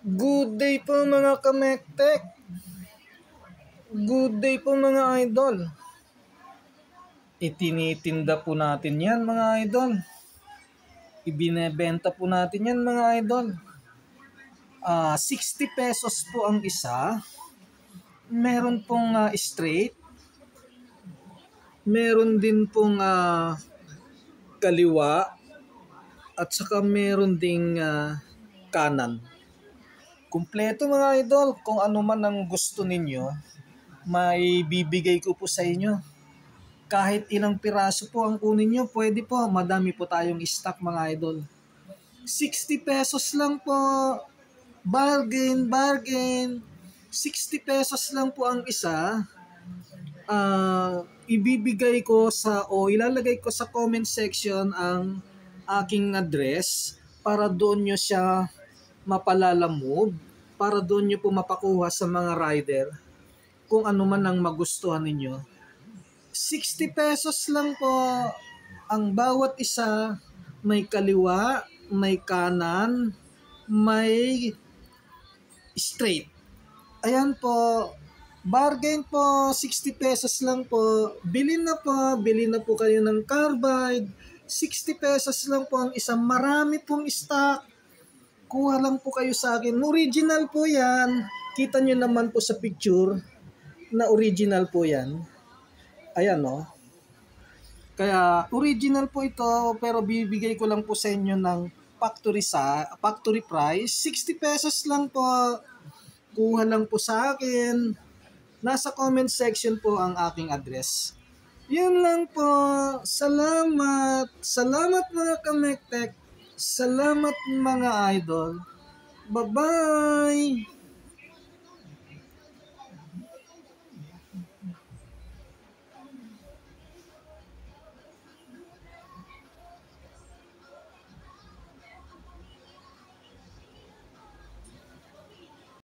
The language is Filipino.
Good day po mga kamektek. Good day po mga idol. Itinitinda po natin yan mga idol. Ibinebenta po natin yan mga idol. 60 pesos po ang isa. Meron pong straight. Meron din pong kaliwa. At saka meron ding kanan. Kumpleto mga idol, kung ano man ang gusto ninyo, may bibigay ko po sa inyo. Kahit ilang piraso po ang kunin nyo, pwede po, madami po tayong stock mga idol. 60 pesos lang po, bargain. 60 pesos lang po ang isa. Ibibigay ko ilalagay ko sa comment section ang aking address para doon nyo siya mapalalamove, para doon nyo po mapakuha sa mga rider kung ano man ang magustuhan ninyo. 60 pesos lang po ang bawat isa. May kaliwa, may kanan, may straight. Ayan po, bargain po, 60 pesos lang po. Bili na po kayo ng carbide. 60 pesos lang po ang isang, marami pong stock. Kuha lang po kayo sa akin. Original po yan. Kita nyo naman po sa picture na original po yan. Ayan o. Kaya original po ito, pero bibigay ko lang po sa inyo ng factory price. 60 pesos lang po. Kuha lang po sa akin. Nasa comment section po ang aking address. Yun lang po. Salamat. Salamat mga kamektek. Salamat mga idol. Bye-bye!